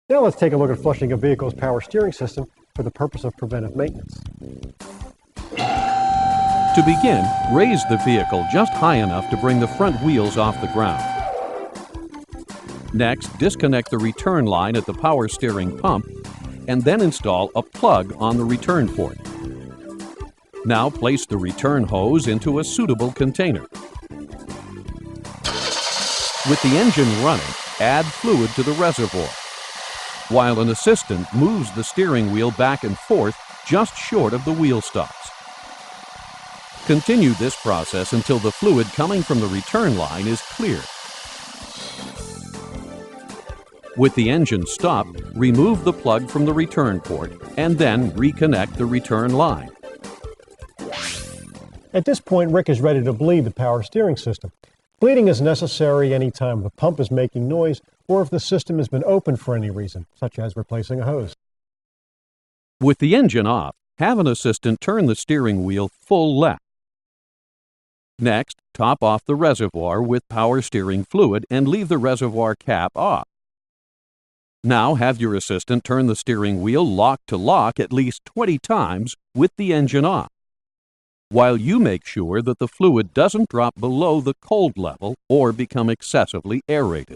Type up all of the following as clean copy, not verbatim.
Now let's take a look at flushing a vehicle's power steering system for the purpose of preventive maintenance. To begin, raise the vehicle just high enough to bring the front wheels off the ground. Next, disconnect the return line at the power steering pump and then install a plug on the return port. Now place the return hose into a suitable container. With the engine running, add fluid to the reservoir, while an assistant moves the steering wheel back and forth just short of the wheel stops. Continue this process until the fluid coming from the return line is clear. With the engine stopped, remove the plug from the return port and then reconnect the return line. At this point, Rick is ready to bleed the power steering system. Bleeding is necessary anytime the pump is making noise or if the system has been opened for any reason, such as replacing a hose. With the engine off, have an assistant turn the steering wheel full left. Next, top off the reservoir with power steering fluid and leave the reservoir cap off. Now have your assistant turn the steering wheel lock to lock at least 20 times with the engine off, while you make sure that the fluid doesn't drop below the cold level or become excessively aerated.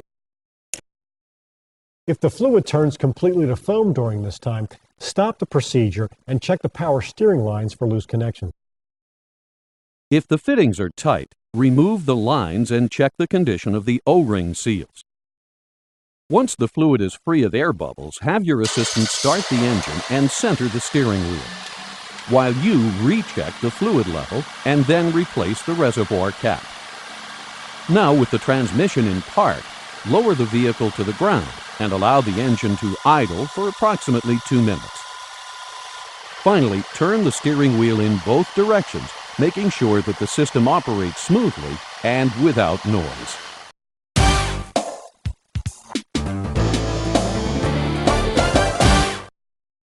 If the fluid turns completely to foam during this time, stop the procedure and check the power steering lines for loose connections. If the fittings are tight, remove the lines and check the condition of the O-ring seals. Once the fluid is free of air bubbles, have your assistant start the engine and center the steering wheel, while you recheck the fluid level and then replace the reservoir cap. Now, with the transmission in park, lower the vehicle to the ground and allow the engine to idle for approximately 2 minutes. Finally, turn the steering wheel in both directions, making sure that the system operates smoothly and without noise.